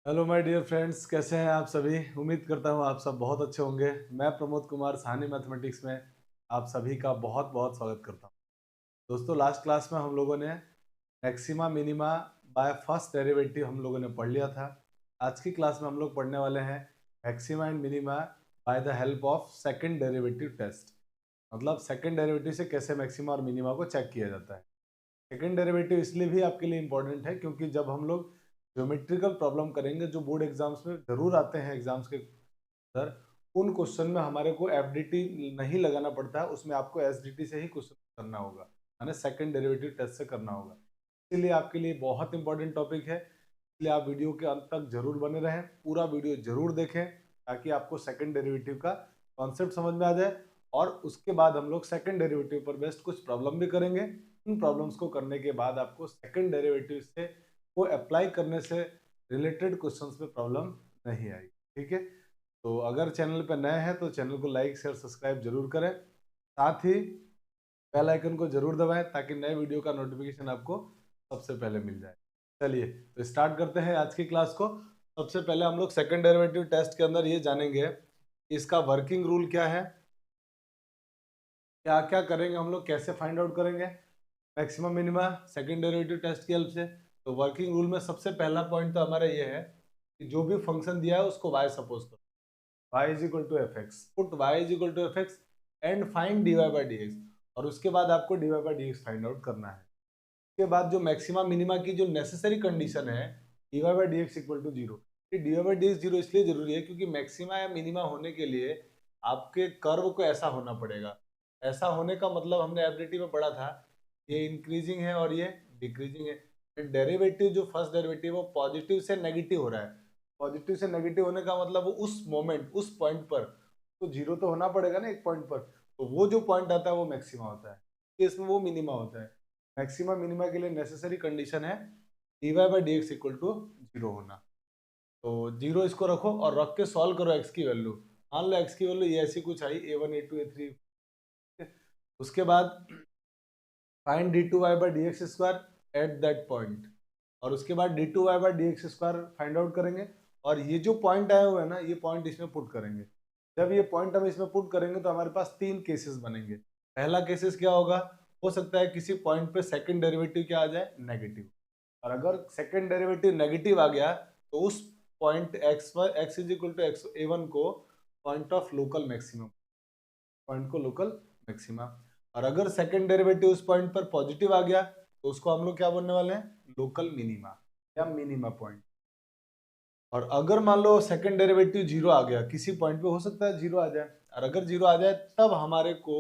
Hello my dear friends, कैसे हैं आप सभी। उम्मीद करता हूं आप सब बहुत अच्छे होंगे। मैं प्रमोद कुमार साहनी मैथमेटिक्स में आप सभी का बहुत बहुत स्वागत करता हूं। दोस्तों, लास्ट क्लास में हम लोगों ने maxima minima by first derivative हम लोगों ने पढ़ लिया था। आज की क्लास में हम लोग पढ़ने वाले हैं maxima and minima by the help of second derivative test. मतलब सेकंड डेरिवेटिव से कैसे मैक्सिमा और मिनिमा को चेक किया जाता है। सेकंड डेरिवेटिव इसलिए भी आपके लिए इंपॉर्टेंट है क्योंकि जब हम लोग ज्योमेट्रिकल प्रॉब्लम करेंगे जो बोर्ड एग्जाम्स में जरूर आते हैं, एग्जाम्स के अंदर, उन क्वेश्चन में हमारे को एफडीटी नहीं लगाना पड़ता है, उसमें आपको एसडीटी से ही क्वेश्चन करना होगा, यानी सेकंड डेरिवेटिव टेस्ट से करना होगा। इसलिए आपके लिए बहुत इंपॉर्टेंट टॉपिक है, इसलिए आप वीडियो के अंत तक जरूर बने रहें, पूरा वीडियो जरूर देखें ताकि आपको सेकंड डेरिवेटिव का कॉन्सेप्ट समझ में आ जाए। और उसके बाद हम लोग सेकंड डेरिवेटिव पर बेस्ड कुछ प्रॉब्लम भी करेंगे। इन प्रॉब्लम्स को करने के बाद आपको सेकंड डेरिवेटिव से को अप्लाई करने से रिलेटेड क्वेश्चंस में प्रॉब्लम नहीं आएगी। ठीक है, तो अगर चैनल पर नए हैं तो चैनल को लाइक शेयर सब्सक्राइब जरूर करें, साथ ही बेल आइकन को जरूर दबाएं ताकि नए वीडियो का नोटिफिकेशन आपको सबसे पहले मिल जाए। चलिए तो स्टार्ट करते हैं आज की क्लास को। सबसे पहले हम लोग सेकंड डेरिवेटिव टेस्ट के अंदर ये जानेंगे इसका वर्किंग रूल क्या है, क्या क्या करेंगे हम लोग, कैसे फाइंड आउट करेंगे maximum minima second derivative test की हेल्प से। तो वर्किंग रूल में सबसे पहला पॉइंट तो हमारा ये है कि जो भी फंक्शन दिया है उसको y सपोज करो, y is equal to f x, put y is equal to f x and find d y by d x. और उसके बाद आपको d y by d x find out करना है। उसके बाद जो मैक्सिमा मिनिमा की जो नेसेसरी कंडीशन है d y by d x equal to zero. D y by d x zero इसलिए जरूरी है क्योंकि मैक्सिमा या मिनिमा होने के लिए आपके कर्व को ऐसा होना पड़ेगा। ऐसा होने का मतलब हमने एफडीटी में पढ़ा था, ये इंक्रीजिंग है और ये डिक्रीजिंग है। डेरिवेटिव जो फर्स्ट डेरिवेटिव वो पॉजिटिव से नेगेटिव हो रहा है। पॉजिटिव से नेगेटिव होने का मतलब वो उस मोमेंट उस पॉइंट पर तो जीरो तो होना पड़ेगा ना एक पॉइंट पर, तो वो जो पॉइंट आता है वो मैक्सिमा होता है, इसमें वो मिनिमा होता है। मैक्सिमा मिनिमा के लिए नेसेसरी कंडीशन है d y by d x equal to zero होना। तो जीरो इसको रखो और रख के सॉल्व करो एक्स की वैल्यू। मान लो एक्स की वैल्यू ये ऐसी कुछ आई a1 a2 a3। उसके बाद find d two y by d x square at that point, और उसके बाद d two y by d x square find out करेंगे। और ये जो पॉइंट आया हुआ है ना, ये पॉइंट इसमें पुट करेंगे। जब ये पॉइंट हम इसमें पुट करेंगे तो हमारे पास तीन केसेस बनेंगे। पहला केसेस क्या होगा, हो सकता है किसी पॉइंट पे सेकंड डेरिवेटिव क्या आ जाए, नेगेटिव। और अगर सेकंड डेरिवेटिव नेगेटिव आ गया तो उस पॉइंट एक्स पर x is equal to x a one को point of local maximum, point को लोकल मैक्सिमा। और अगर सेकंड डेरिवेटिव उस पॉइंट पर पॉजिटिव आ गया तो उसको हम लोग क्या बोलने वाले हैं, लोकल मिनिमा या मिनिमा पॉइंट। और अगर मान लो सेकंड डेरिवेटिव जीरो आ गया, किसी पॉइंट पे हो सकता है जीरो आ जाए, और अगर जीरो आ जाए तब हमारे को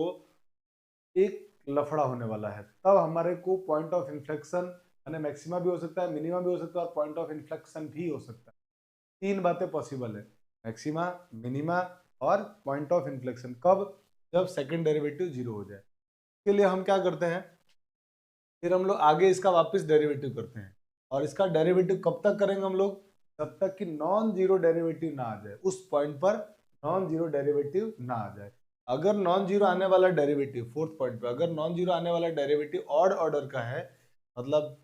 एक लफड़ा होने वाला है। तब हमारे को पॉइंट ऑफ इन्फ्लेक्शन यानी मैक्सिमा भी हो सकता है, मिनिमा भी हो सकता है और पॉइंट ऑफ इन्फ्लेक्शन भी हो सकता है। तीन बातें पॉसिबल है, मैक्सिमा, मिनिमा और पॉइंट ऑफ इन्फ्लेक्शन। कब, जब सेकंड डेरिवेटिव जीरो हो जाए। इसके लिए हम क्या करते हैं, फिर हम लोग आगे इसका वापस डेरिवेटिव करते हैं। और इसका डेरिवेटिव कब तक करेंगे हम लोग, जब तक कि नॉन जीरो डेरिवेटिव ना आ जाए, उस पॉइंट पर नॉन जीरो डेरिवेटिव ना आ जाए। अगर नॉन जीरो आने वाला डेरिवेटिव फोर्थ पॉइंट पे, अगर नॉन जीरो आने वाला डेरिवेटिव ऑड ऑर्डर का है, मतलब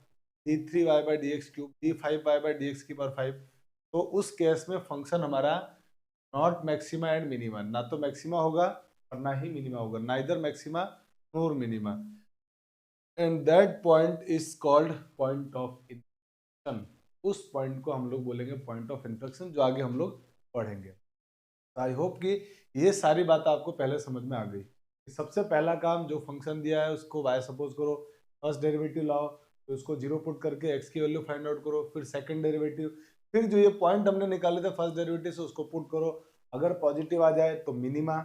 d3y by d x cube d5y by d x की पावर 5, तो उस केस में फंक्शन हमारा नॉट मैक्सिमा एंड मिनिमा, ना तो मैक्सिमा होगा और ना ही मिनिमा होगा, neither maxima NOR minima. And that point is called point of inflection. उस पॉइंट को हम लोग बोलेंगे पॉइंट ऑफ इन्फ्लेक्शन, जो आगे हम लोग पढ़ेंगे। आई होप कि ये सारी बात आपको पहले समझ में आ गई। सबसे पहला काम, जो फंक्शन दिया है उसको y सपोज करो, फर्स्ट डेरिवेटिव लाओ, तो उसको जीरो पुट करके x की वैल्यू फाइंड आउट करो, फिर सेकंड डेरिवेटिव, फिर जो ये पॉइंट हमने निकाले थे फर्स्ट डेरिवेटिव से उसको पुट करो। अगर पॉजिटिव आ जाए तो मिनिमा,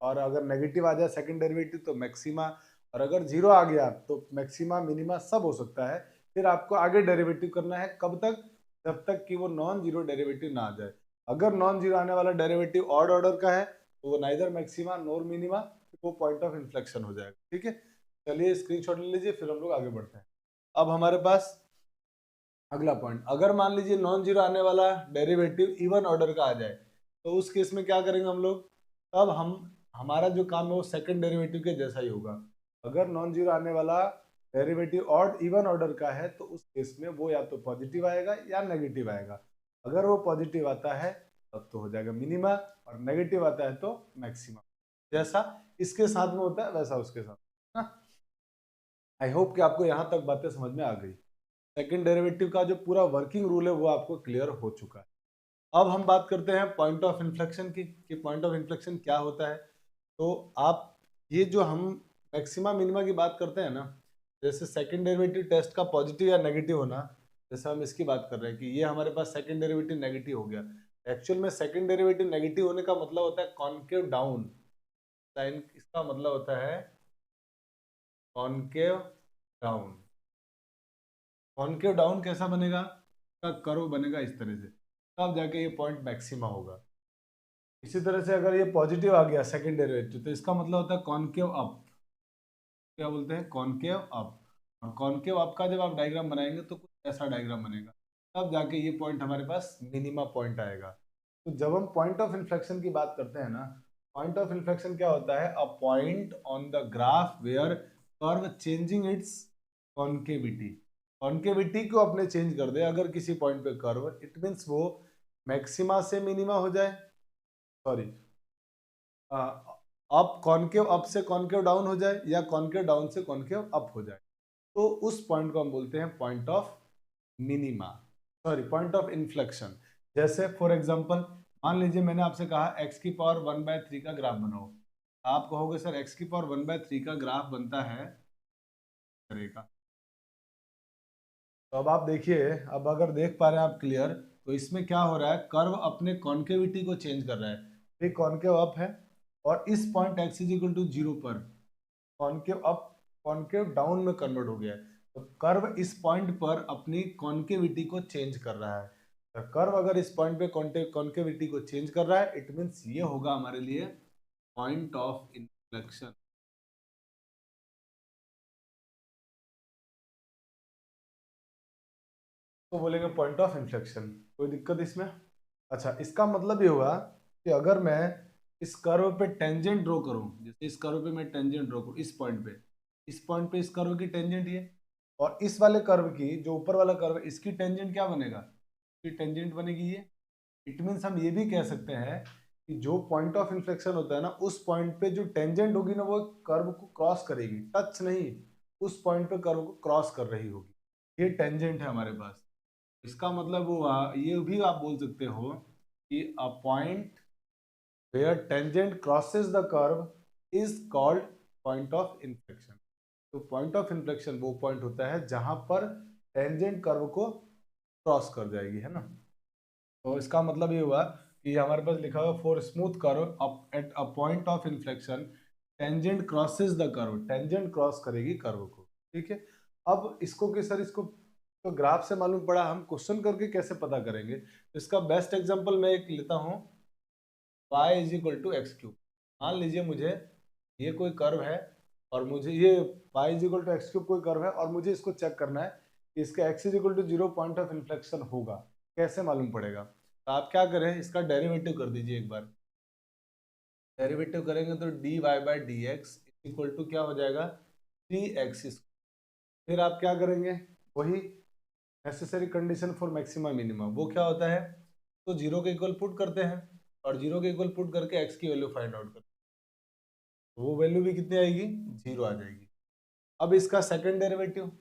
और अगर नेगेटिव आ जाए सेकंड डेरिवेटिव तो मैक्सिमा, और अगर जीरो आ गया तो मैक्सिमा मिनिमा सब हो सकता है। फिर आपको आगे डेरिवेटिव करना है, कब तक, जब तक कि वो नॉन जीरो डेरिवेटिव ना आ जाए। अगर नॉन जीरो आने वाला डेरिवेटिव ऑड ऑर्डर का है तो वो नाइदर मैक्सिमा नोर मिनिमा, वो पॉइंट ऑफ इन्फ्लेक्शन हो जाएगा। ठीक है, चलिए स्क्रीनशॉट ले लीजिए, फिर हम लोग आगे बढ़ते हैं। अब हमारे पास अगला पॉइंट, अगर मान लीजिए नॉन जीरो आने वाला डेरिवेटिव इवन ऑर्डर का आ जाए तो उस केस में क्या करेंगे हम लोग, तब हम हमारा जो काम है वो सेकंड डेरिवेटिव के जैसा ही होगा। अगर नॉन जीरो आने वाला डेरिवेटिव ऑड इवन ऑर्डर का है तो उस केस में वो या तो पॉजिटिव आएगा या नेगेटिव आएगा। अगर वो पॉजिटिव आता है तब तो हो जाएगा मिनिमा, और नेगेटिव आता है तो मैक्सिमा। जैसा इसके साथ में होता है वैसा उसके साथ ना। आई होप कि आपको यहाँ तक बातें समझ में आ गई। सेकंड डेरिवेटिव का जो पूरा वर्किंग रूल है वो आपको क्लियर हो चुका है। अब हम बात करते हैं पॉइंट ऑफ इन्फ्लेक्शन की, कि पॉइंट ऑफ इन्फ्लेक्शन क्या होता है। तो आप ये जो हम मैक्सिमा मिनिमा की बात करते हैं ना, जैसे सेकंड डेरिवेटिव टेस्ट का पॉजिटिव या नेगेटिव होना, जैसे हम इसकी बात कर रहे हैं कि ये हमारे पास सेकंड डेरिवेटिव नेगेटिव हो गया। एक्चुअल में सेकंड डेरिवेटिव नेगेटिव होने का मतलब होता है कॉनकेव डाउन। साइन इसका मतलब होता है कॉनकेव डाउन। कॉनकेव डाउन कैसा बनेगा, का कर्व बनेगा इस तरह से, तब जाके ये पॉइंट मैक्सिमा होगा। इसी तरह से अगर ये पॉजिटिव आ गया सेकंड डेरिवेटिव, तो इसका मतलब होता है कॉनकेव अप। क्या बोलते हैं, कॉनकेव अप। और कॉनकेव अप का जब आप डायग्राम बनाएंगे तो कुछ ऐसा डायग्राम बनेगा, तब जाके ये पॉइंट हमारे पास मिनिमा पॉइंट आएगा। तो जब हम पॉइंट ऑफ इन्फ्लेक्शन की बात करते हैं ना, पॉइंट ऑफ इन्फ्लेक्शन क्या होता है, a point on the graph where curve changing its concavity. Concavity को अपने चेंज कर दे अगर किसी पॉइंट पे कर्व, इट मीन्स वो मैक्सिमा से मिनिमा हो जाए, सॉरी अप कॉनकेव अप से कॉनकेव डाउन हो जाए, या कॉनकेव डाउन से कॉनकेव अप हो जाए, तो उस पॉइंट को हम बोलते हैं point of minima, sorry point of inflection. जैसे फॉर एग्जांपल मान लीजिए मैंने आपसे कहा x की पावर 1/3 का ग्राफ बनाओ। आप कहोगे सर x की पावर 1/3 का ग्राफ बनता है तरह का। तो अब आप देखिए, अब अगर देख पा रहे हैं आप क्लियर, तो इसमें क्या हो रहा है, कर्व अपने कॉन्केविटी को चेंज कर रहा है। ये कॉन्केव अप है, और इस point x is equal to 0 पर कॉन्केव अप कॉन्केव डाउन में कन्वर्ट हो गया है। तो कर्व इस पॉइंट पर अपनी कॉन्केविटी को चेंज कर रहा है। तो कर्व अगर इस पॉइंट पे कॉन्केविटी को चेंज कर रहा है, इट मीन्स ये होगा हमारे लिए पॉइंट ऑफ इन्फ्लेक्शन। तो बोलेंगे पॉइंट ऑफ इन्फ्लेक्शन, कोई दिक्कत इसमें। अच्छा, इसका मतलब ये हुआ कि अगर मैं इस कर्व पे टेंजेंट ड्रॉ करूं, जैसे इस कर्व पे मैं टेंजेंट ड्रॉ करूं इस पॉइंट पे, इस पॉइंट पे इस कर्व की टेंजेंट ये, और इस वाले कर्व की जो ऊपर वाला कर्व है इसकी टेंजेंट क्या बनेगा, इसकी टेंजेंट बनेगी ये। इट मीन्स हम ये भी कह सकते हैं कि जो पॉइंट ऑफ इन्फ्लेक्शन होता है ना, उस पॉइंट पे जो टेंजेंट होगी ना वो कर्व को क्रॉस करेगी, टच नहीं, उस पॉइंट पे कर्व को क्रॉस कर रही होगी, ये टेंजेंट है हमारे पास। इसका मतलब हुआ, ये भी आप बोल सकते हो कि a point where tangent crosses the curve is called point of inflection. तो पॉइंट ऑफ इन्फ्लेक्शन वो पॉइंट होता है जहां पर टेंजेंट कर्व को क्रॉस कर जाएगी, है ना। तो इसका मतलब ये हुआ कि हमारे पास लिखा हुआ for smooth curve up at a point of inflection tangent crosses the curve, tangent cross करेगी कर्व को, ठीक है। अब इसको कि सर इसको तो ग्राफ से मालूम पड़ा, हम क्वेश्चन करके कैसे पता करेंगे। तो इसका बेस्ट एग्जांपल मैं एक लेता हूँ, y is equal to x cube. मान लीजिए मुझे ये कोई कर्व है, और मुझे ये y is equal to x cube कोई कर्व है, और मुझे इसको चेक करना है कि इसका x is equal to 0 point of inflection होगा, कैसे मालूम पड़ेगा। तो आप क्या करें, इसका डेरिवेटिव कर दीजिए एक बार। डेरिवेटिव करेंगे तो dy by d x equal to क्या हो जाएगा, 3x। फिर आप क्या करेंगे, वही necessary condition for maximum minimum, वो क्या होता है, तो जीरो के इक्वल पुट करते हैं, और जीरो के इक्वल पुट करके x की वैल्यू फाइंड आउट करते हैं, वो वैल्यू भी कितनी आएगी, 0 आ जाएगी। अब इसका सेकंड डेरिवेटिव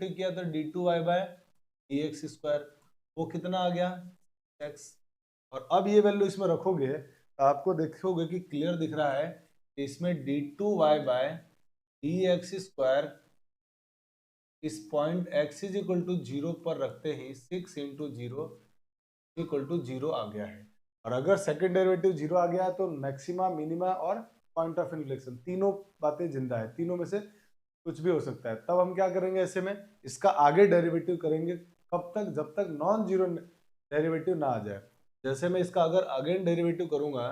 किया तो d2y/dx², वो कितना आ गया, x। और अब ये वैल्यू इसमें रखोगे तो आपको देखोगे कि क्लियर दिख रहा है कि इसमें d2y/dx² इस point x is equal to 0 पर रखते ही 6 इंटू 0 इक्वल टू 0 आ गया है। और अगर सेकंड डेरिवेटिव 0 आ गया है तो मैक्सिमा मिनिमा और पॉइंट ऑफ इन्फ्लेक्शन तीनों बातें जिंदा है, तीनों में से कुछ भी हो सकता है। तब हम क्या करेंगे, ऐसे में इसका आगे डेरिवेटिव करेंगे, कब तक, जब तक नॉन जीरो डेरिवेटिव ना आ जाए। जैसे मैं इसका अगर अगेन डेरिवेटिव करूंगा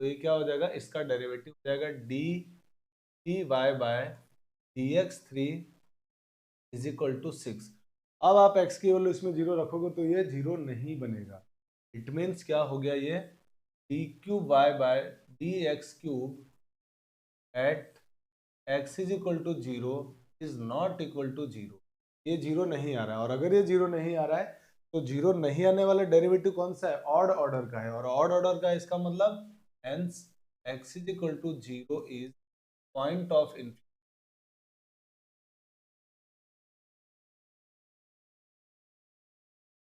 तो ये क्या हो जाएगा, इसका डेरिवेटिव हो जाएगा dy/dx3 इज इक्वल टू 6। अब आप x की वैल्यू इसमें 0 रखोगे तो ये 0 नहीं बनेगा। इट मीन्स क्या हो गया, ये d3y/dx³ at x is equal to 0 is not equal to 0। ये 0 नहीं आ रहा है, और अगर ये 0 नहीं आ रहा है तो जीरो नहीं आने वाला डेरिवेटिव कौन सा है, ऑड ऑर्डर का है, और ऑड ऑर्डर का है इसका मतलब hence x is equal to zero is point of inflection.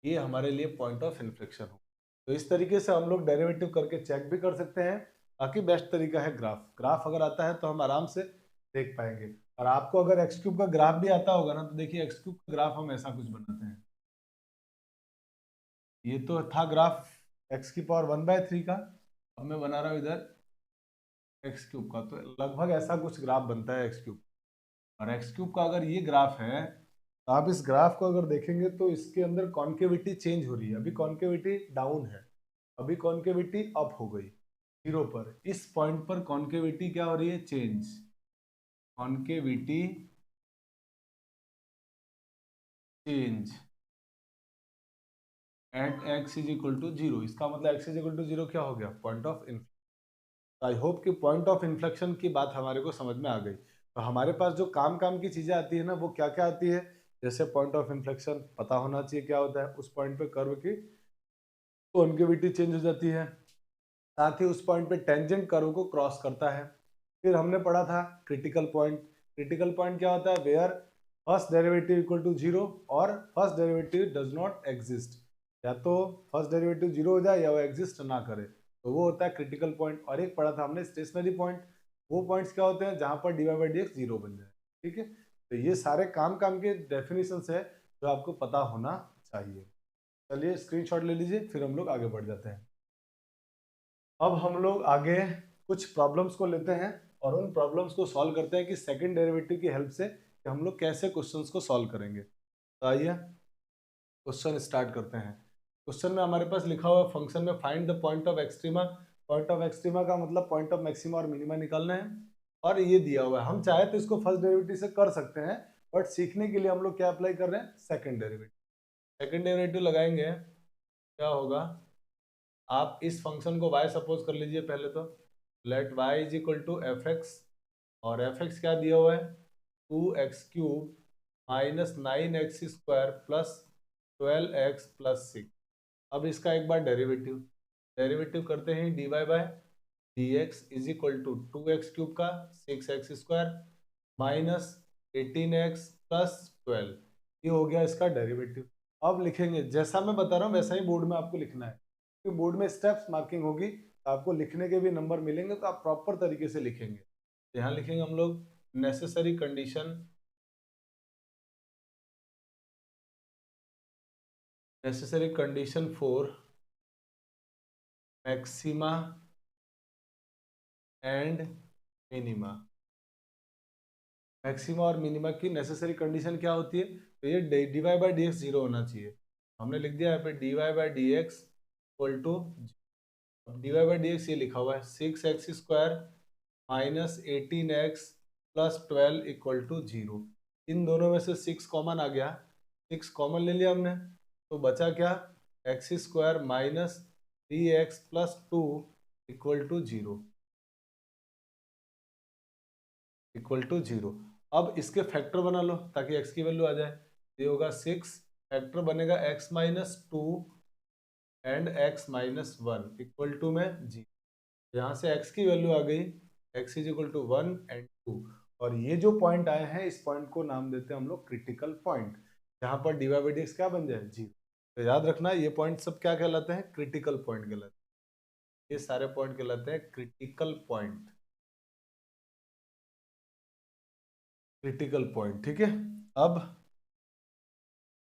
ये हमारे लिए पॉइंट ऑफ इन्फ्लेक्शन हो। तो इस तरीके से हम लोग डेरिवेटिव करके चेक भी कर सकते हैं। बाकी बेस्ट तरीका है ग्राफ। ग्राफ अगर आता है तो हम आराम से देख पाएंगे। और आपको अगर एक्स क्यूब का ग्राफ भी आता होगा ना, तो देखिए एक्स क्यूब का ग्राफ हम ऐसा कुछ बनाते हैं। ये तो था ग्राफ एक्स की पावर 1/3 का। अब मैं बना रहा हूँ इधर एक्स क्यूब का, तो लगभग ऐसा कुछ ग्राफ बनता है एक्स क्यूब। और एक्स क्यूब का अगर ये ग्राफ है, तो आप इस ग्राफ को अगर देखेंगे तो इसके अंदर कॉन्केविटी चेंज हो रही है। अभी कॉन्केविटी डाउन है, अभी कॉन्केविटी अप हो गई जीरो पर। इस पॉइंट पर कॉन्केविटी क्या हो रही है, change. Concavity change at x is equal to zero. इसका मतलब x is equal to zero क्या हो गया, point of inflection. I hope कि पॉइंट ऑफ इन्फ्लेक्शन की बात हमारे को समझ में आ गई। तो हमारे पास जो काम काम की चीजें आती है ना, वो क्या क्या आती है, जैसे पॉइंट ऑफ इन्फ्लेक्शन पता होना चाहिए क्या होता है, उस पॉइंट पे कर्व की कॉन्केविटी चेंज हो जाती है, साथ ही उस पॉइंट पे टेंजेंट कर्व को क्रॉस करता है। फिर हमने पढ़ा था क्रिटिकल पॉइंट। क्रिटिकल पॉइंट क्या होता है, where first derivative equal to zero और first derivative does not exist. या तो फर्स्ट डेरिवेटिव जीरो हो जाए या वो एग्जिस्ट ना करे, तो वो होता है क्रिटिकल पॉइंट। और एक पढ़ा था हमने स्टेशनरी पॉइंट। वो पॉइंट्स क्या होते हैं, जहां पर d y by d x zero बन जाए। ठीक है, तो ये सारे काम काम के डेफिनेशंस है जो आपको पता होना चाहिए। चलिए स्क्रीनशॉट ले लीजिए, फिर हम लोग आगे बढ़ जाते हैं। अब हम लोग आगे कुछ प्रॉब्लम्स को लेते हैं और उन प्रॉब्लम्स को सॉल्व करते हैं कि सेकंड डेरिवेटिव की हेल्प से कि हम लोग कैसे क्वेश्चंस को सॉल्व करेंगे। तो आइए क्वेश्चन स्टार्ट करते हैं। क्वेश्चन में हमारे पास लिखा हुआ फंक्शन में find the point of extrema. Point of extrema का मतलब पॉइंट ऑफ मैक्सिमा और मिनिमा निकालना है। और ये दिया हुआ है, हम चाहे तो इसको फर्स्ट डेरिवेटिव से कर सकते हैं, बट सीखने के लिए हम लोग क्या अप्लाई कर रहे हैं, सेकंड डेरिवेटिव। सेकंड डेरिवेटिव लगाएंगे, क्या होगा, आप इस फंक्शन को y सपोज कर लीजिए पहले तो। Let y is equal to f x, और एफ एक्स क्या दिया हुआ है, 2x³ minus 9x² plus 12x+6। अब इसका एक बार डेरिवेटिव डेरिवेटिव करते हैं, dy by d x is equal to 2x³ का 6x² माइनस 18x+12। ये हो गया इसका डेरिवेटिव। अब लिखेंगे जैसा मैं बता रहा हूँ वैसा ही बोर्ड में आपको लिखना है, क्योंकि बोर्ड में स्टेप्स मार्किंग होगी तो आपको लिखने के भी नंबर मिलेंगे, तो आप प्रॉपर तरीके से लिखेंगे। तो यहाँ लिखेंगे हम लोग necessary condition, necessary condition for maxima and minima. Maxima और मिनिमा की नेसेसरी कंडीशन क्या होती है, तो ये d y by d x zero होना चाहिए। हमने लिख दिया यहाँ पे d y by d x equal to, d y by d x ये लिखा हुआ है 6x² minus 18x+12 equal to zero. इन दोनों में से 6 कॉमन आ गया, 6 कॉमन ले लिया हमने, तो बचा क्या, x² minus 3x+2 equal to zero, equal to zero. अब इसके फैक्टर बना लो ताकि x की वैल्यू आ जाए। ये होगा 6, फैक्टर बनेगा x-2 and x-1 equal to में जी। यहाँ से x की वैल्यू आ गई, x is equal to 1 and 2। और ये जो पॉइंट आए हैं, इस पॉइंट को नाम देते हैं हम लोग क्रिटिकल पॉइंट, जहाँ पर d y by d x क्या बन जाए, जीरो। तो याद रखना ये पॉइंट सब क्या कहलाते हैं, क्रिटिकल पॉइंट कहलाते हैं। ये सारे पॉइंट कहलाते हैं क्रिटिकल पॉइंट, क्रिटिकल पॉइंट। ठीक है, अब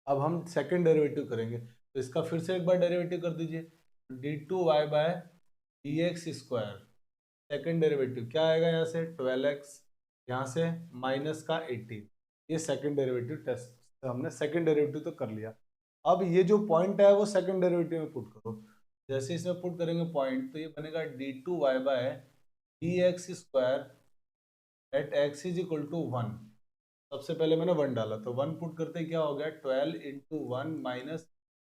अब हम सेकंड डेरिवेटिव करेंगे, तो इसका फिर से एक बार डेरिवेटिव कर दीजिए, d2y by d x square. Second derivative क्या आएगा, यहाँ से 12x, यहाँ से माइनस का 18। ये सेकंड डेरिवेटिव टेस्ट, तो हमने सेकंड डेरिवेटिव तो कर लिया। अब ये जो पॉइंट है वो सेकंड डेरिवेटिव में पुट करो। जैसे इसमें पुट करेंगे पॉइंट, तो ये बनेगा d2y by d x square at x is equal to 1। सबसे पहले मैंने 1 डाला, तो 1 पुट करते ही क्या हो गया, 12 into 1 minus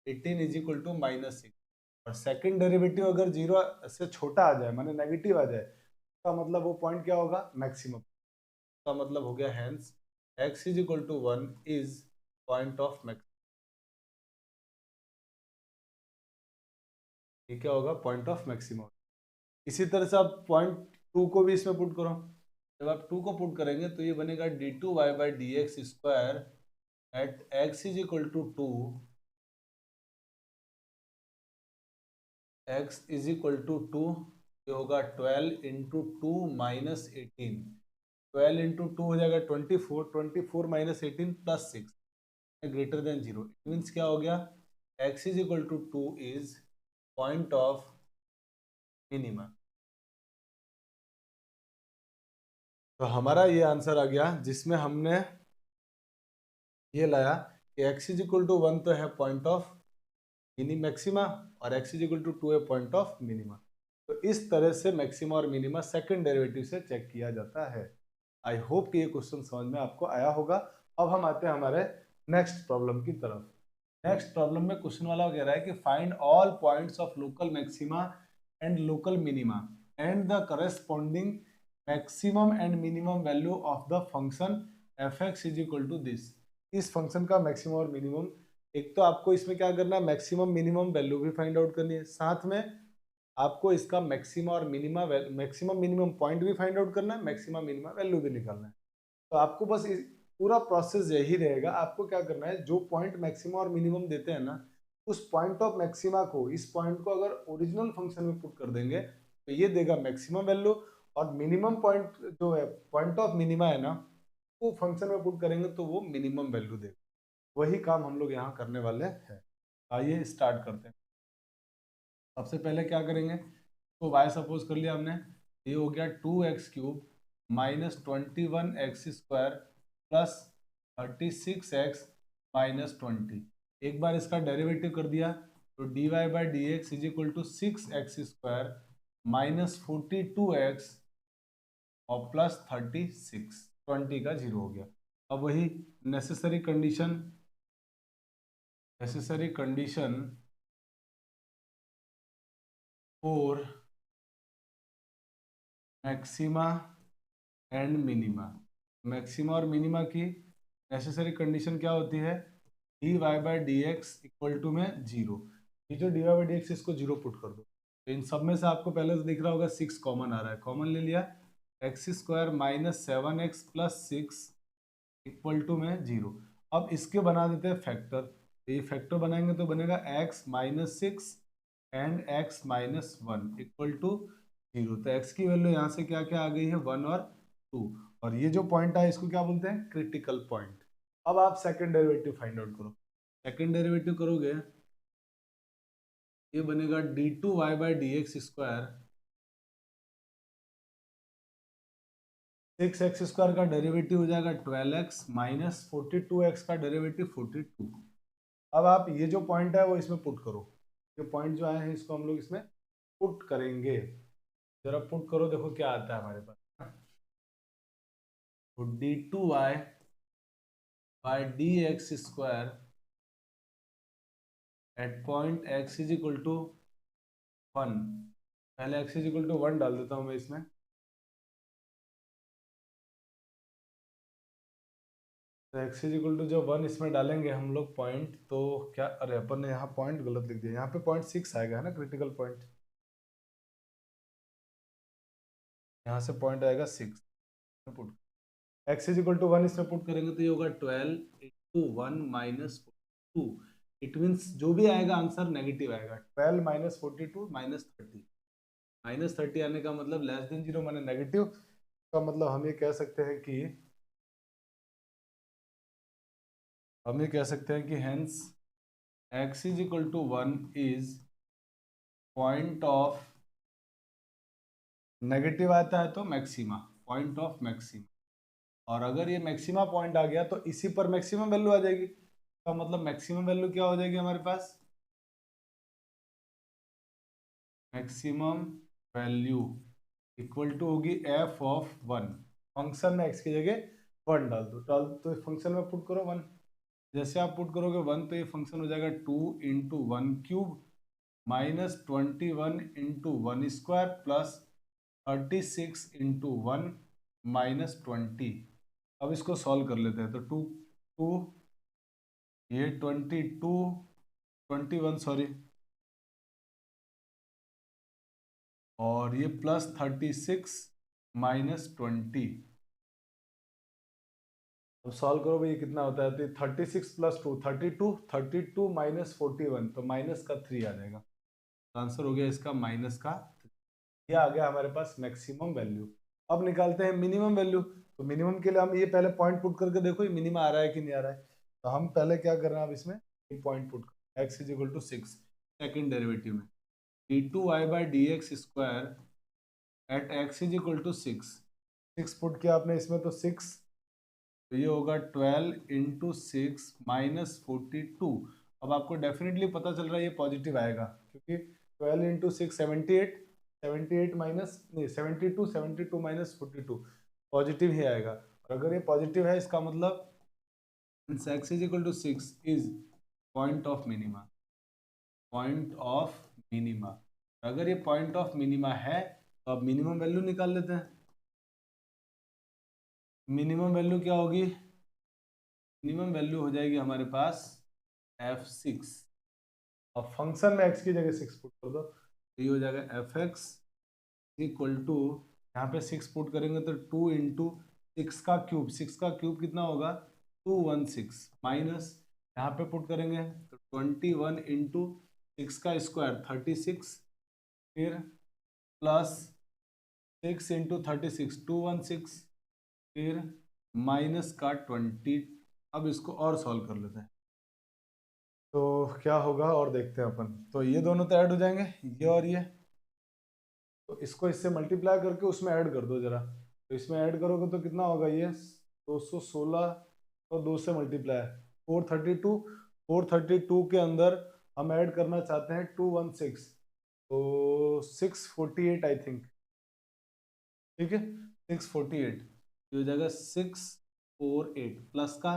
18 is equal to -6। और सेकंड डेरिवेटिव अगर जीरो से छोटा आ जाए, माने नेगेटिव आ जाए, का मतलब वो पॉइंट क्या होगा, मैक्सिमम का मतलब हो गया। Hence x is equal to 1 is point of maximum. ये क्या होगा, पॉइंट ऑफ मैक्सिमम। इसी तरह से आप पॉइंट 2 को भी इसमें पुट करो। जब आप 2 को पुट करेंगे तो ये बनेगा d2y/dx² at x is equal to 2, x is equal to 2, ये होगा 12 इंटू 2 माइनस 18। 12 इंटू 2 हो जाएगा 24, 24 minus 18 plus 6 greater than 0। It means क्या हो गया, x is equal to 2 is point of minima. तो हमारा ये आंसर आ गया जिसमें हमने ये लाया कि x इज इक्वल टू 1 तो है पॉइंट ऑफ मिनी मैक्सिमा और x इज इक्वल टू 2 है पॉइंट ऑफ मिनिमा। तो इस तरह से मैक्सिमा और मिनिमा सेकंड डेरिवेटिव से चेक किया जाता है। आई होप कि ये क्वेश्चन समझ में आपको आया होगा। अब हम आते हैं हमारे नेक्स्ट प्रॉब्लम की तरफ। नेक्स्ट प्रॉब्लम में क्वेश्चन वाला कह रहा है कि find all points of local maxima and local minima and the corresponding maximum and minimum value of the function f(x) is equal to this. इस फंक्शन का मैक्सिमम और मिनिमम, एक तो आपको इसमें क्या करना है, मैक्सिमम मिनिमम वैल्यू भी फाइंड आउट करनी है, साथ में आपको इसका मैक्सिमम और मैक्सिमम मिनिमम पॉइंट भी फाइंड आउट करना है, मैक्सिमम मिनिमम वैल्यू भी निकालना है। तो आपको बस पूरा प्रोसेस यही रहेगा। आपको क्या करना है, जो पॉइंट मैक्सिमम और मिनिमम देते हैं ना, उस पॉइंट ऑफ मैक्सिमा को, इस पॉइंट को अगर ओरिजिनल फंक्शन में पुट कर देंगे तो ये देगा मैक्सिमम वैल्यू, और मिनिमम पॉइंट जो है, पॉइंट ऑफ मिनिमा है ना, वो फंक्शन में पुट करेंगे तो वो मिनिमम वैल्यू देगा। वही काम हम लोग यहाँ करने वाले हैं। आइए स्टार्ट करते हैं। सबसे पहले क्या करेंगे, तो y सपोज कर लिया हमने, ये हो गया 2x³ minus 21x² plus 36x minus 20। एक बार इसका डेरिवेटिव कर दिया तो dy/dx is equal to 6x² minus 42x और प्लस 36, 20 का 0 हो गया। अब वही necessary condition for maxima and minima. Maxima और मिनिमा की नेसेसरी कंडीशन क्या होती है, dy/dx इक्वल टू में 0। ये जो dy/dx इसको 0 पुट कर दो, तो इन सब में से आपको पहले से दिख रहा होगा 6 कॉमन आ रहा है, कॉमन ले लिया, x² minus 7x plus 6 equal to में 0। अब इसके बना देते हैं फैक्टर। ये फैक्टर बनाएंगे तो बनेगा x minus 6 and x minus 1 equal to 0। तो x की वैल्यू यहाँ से क्या क्या आ गई है, 1 और 2। और ये जो पॉइंट है इसको क्या बोलते हैं, क्रिटिकल पॉइंट। अब आप सेकंड डेरिवेटिव फाइंड आउट करो। सेकंड डेरिवेटिव करोगे, ये बनेगा d2y/dx²। 6x² का डेरिवेटिव हो जाएगा 12x माइनस 42x का डेरिवेटिव 42। अब आप ये जो पॉइंट है वो इसमें पुट करो। ये पॉइंट जो आए हैं इसको हम लोग इसमें पुट करेंगे। जरा पुट करो, देखो क्या आता है हमारे पास। तो d2y/dx² at point x is equal to 1। पहले x इज इक्वल टू 1 डाल देता हूँ मैं इसमें। तो x इज इक्वल टू जब 1 इसमें डालेंगे हम लोग पॉइंट, तो क्या, अरे अपन ने यहाँ पॉइंट गलत लिख दिया, यहाँ पे पॉइंट 6 आएगा है ना, क्रिटिकल पॉइंट। यहाँ से पॉइंट आएगा 6 put. x is equal to 1 इसमें पुट करेंगे तो ये होगा 12 इंटू 1 माइनस 2। इट मीन्स जो भी आएगा आंसर नेगेटिव आएगा। 12 माइनस 42 माइनस 30। माइनस 30 आने का मतलब लेस देन 0 माने नेगेटिव का मतलब हम ये कह सकते हैं कि hence x is equal to 1 is point of, negative आता है तो मैक्सिमा, पॉइंट ऑफ मैक्सिमा। और अगर ये मैक्सिमा पॉइंट आ गया तो इसी पर मैक्सिमम वैल्यू आ जाएगी। तो मतलब मैक्सिमम वैल्यू क्या हो जाएगी हमारे पास, मैक्सिमम वैल्यू इक्वल टू होगी f(1). फंक्शन में x की जगह 1 डाल दो, तो फंक्शन में पुट करो 1। जैसे आप पुट करोगे 1 तो ये फंक्शन हो जाएगा 2 into 1³ minus 21 into 1² plus 36 into 1 minus 20। अब इसको सॉल्व कर लेते हैं। तो 2 ये 21 सॉरी और ये +36 -20। अब सॉल्व करो भाई, ये कितना होता है? तो 36 + 2 32, 32 - 41, तो माइनस का 3 आ जाएगा। आंसर हो गया इसका -3। ये आ गया हमारे पास मैक्सिमम वैल्यू। अब निकालते हैं मिनिमम वैल्यू। तो मिनिमम के लिए हम ये पहले पॉइंट पुट करके देखो ये मिनिमम आ रहा है कि नहीं आ रहा है। तो हम पहले क्या कर रहे हैं, अब इसमें पॉइंट पुट कर, x = 6 सेकेंड डेरिवेटिव में d2y/dx² एट x = 6 पुट किया आपने इसमें, तो 6, तो ये होगा 12 × 6 - 42। अब आपको डेफिनेटली पता चल रहा है ये पॉजिटिव आएगा, क्योंकि 12 × 6 78, 78 माइनस नहीं 72, 72 - 42 पॉजिटिव ही आएगा। और अगर ये पॉजिटिव है इसका मतलब x = 6 is point of minima, point of minima. अगर ये पॉइंट ऑफ मिनिमा है तो अब मिनिमम वैल्यू निकाल लेते हैं। मिनिमम वैल्यू क्या होगी? मिनिमम वैल्यू हो जाएगी हमारे पास f6। अब फंक्शन में x की जगह 6 पुट कर दो, तो ये हो जाएगा fx = यहाँ पे 6 पुट करेंगे तो 2 × 6 का क्यूब, 6 का क्यूब कितना होगा? 216 माइनस यहाँ पे पुट करेंगे तो 21 × 6 का स्क्वायर 36, फिर प्लस 6 × 36 216, फिर माइनस का 20। अब इसको और सॉल्व कर लेते हैं तो क्या होगा और देखते हैं अपन। तो ये दोनों तो ऐड हो जाएंगे, ये और ये, तो इसको इससे मल्टीप्लाई करके उसमें ऐड कर दो जरा। तो इसमें ऐड करोगे तो कितना होगा? ये 216 और 2 से मल्टीप्लाई 432, 432 के अंदर हम ऐड करना चाहते हैं 216, तो 648 आई थिंक, ठीक है 648। ये हो जाएगा 648 प्लस का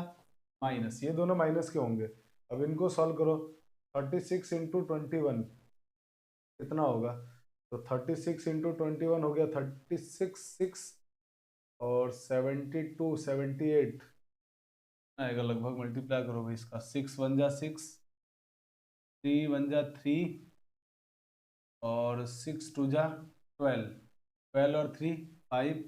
माइनस, ये दोनों माइनस के होंगे। अब इनको सॉल्व करो, 36 × 21 कितना होगा? तो 36 × 21 हो गया 36, 6 और 72 78 आएगा लगभग। मल्टीप्लाई करो भाई इसका, 6 × 1 = 6, 3 × 1 = 3 और 6 × 2 = 12, 12 और 3 5,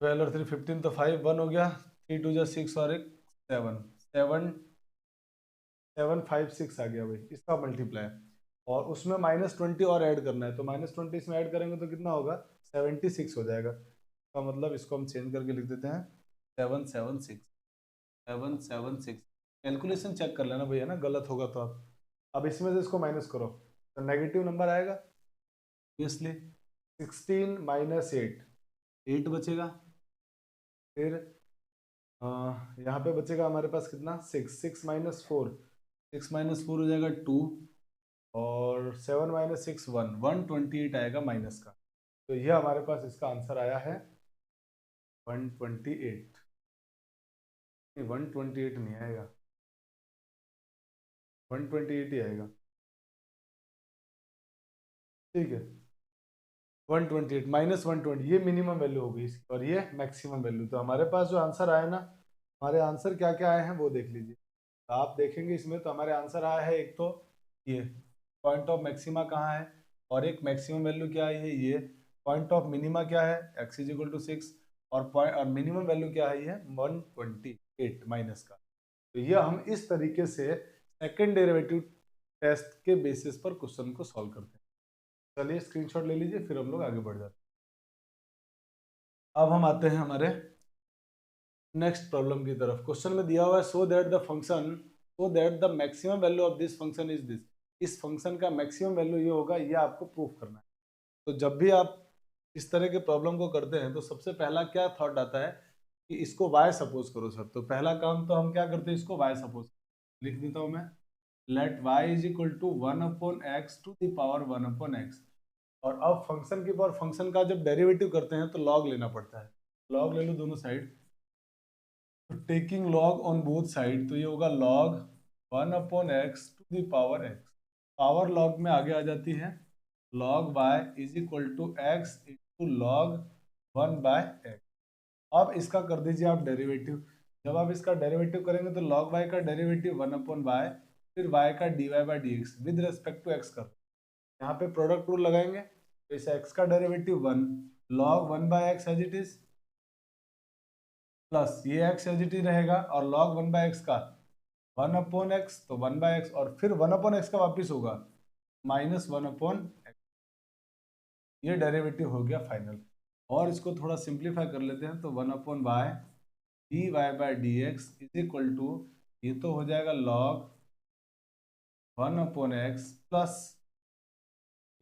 12 और 3 15, तो 5 1 हो गया, 3 × 2 = 6 और 1 7, 7 7 5 6 आ गया भाई इसका मल्टीप्लाई। और उसमें -20 और ऐड करना है, तो -20 इसमें ऐड करेंगे तो कितना होगा? 76 हो जाएगा। का मतलब इसको हम चेंज करके लिख देते हैं 776, 776। कैलकुलेशन चेक कर लेना भैया ना, गलत होगा तो आप। अब इसमें से इसको माइनस करो तो नेगेटिव नंबर आएगा, इसलिए 16 - 8, 8 बचेगा। फिर यहाँ पे बचेगा हमारे पास कितना? 6, 6 - 4, 6 - 4 हो जाएगा 2 और 7 - 6 1, 128 आएगा माइनस का। तो ये हमारे पास इसका आंसर आया है 128। नहीं 128 नहीं आएगा, 128 ही आएगा, ठीक है 128 -120, ये मिनिमम वैल्यू होगी इसकी और ये मैक्सिमम वैल्यू। तो हमारे पास जो आंसर आया ना, हमारे आंसर क्या क्या आए हैं वो देख लीजिए। तो आप देखेंगे इसमें तो हमारे आंसर आया है, एक तो ये पॉइंट ऑफ मैक्सिमा कहाँ है, और एक मैक्सिमम वैल्यू क्या है ये, पॉइंट ऑफ मिनिमा क्या है x = 6, और पॉइंट और मिनिमम वैल्यू क्या है ये 128 माइनस का। तो ये हम इस तरीके से सेकेंड डेरिवेटिव टेस्ट के बेसिस पर क्वेश्चन को सॉल्व करते हैं। चलिए स्क्रीनशॉट ले लीजिए, फिर हम लोग आगे बढ़ जाते हैं। अब हम आते हैं हमारे नेक्स्ट प्रॉब्लम की तरफ। क्वेश्चन में दिया हुआ है सो that the maximum value of this function is this. इस फंक्शन का मैक्सिमम वैल्यू ये होगा, ये आपको प्रूफ करना है। तो जब भी आप इस तरह के प्रॉब्लम को करते हैं तो सबसे पहला क्या थॉट आता है कि इसको y सपोज करो सर। तो पहला काम तो हम क्या करते हैं, इसको y सपोज लिख देता हूं मैं, let y = 1/x to the power 1/x। और अब फंक्शन की पावर, फंक्शन का जब डेरिवेटिव करते हैं तो लॉग लेना पड़ता है, लॉग ले लो दोनों साइड। तो taking log on both side, तो ये होगा log 1/x to the power x। Power log में आगे आ जाती है, log y = x × log 1/x। अब इसका कर दीजिए आप डेरिवेटिव। जब आप इसका डेरिवेटिव करेंगे तो log y का डेरिवेटिव 1/y, फिर y का dy/dx with respect to x कर, यहाँ पे प्रोडक्ट रूल लगाएंगे, तो इस x का derivative 1 log 1/x as it is, plus ये x एज इट इज रहेगा, और log 1/x का 1/x, तो 1/x, और फिर 1/x का वापिस होगा -1/x। ये डेरिवेटिव हो गया फाइनल। और इसको थोड़ा सिंप्लीफाई कर लेते हैं, तो 1/y dy/dx is equal to, ये तो हो जाएगा log 1/x प्लस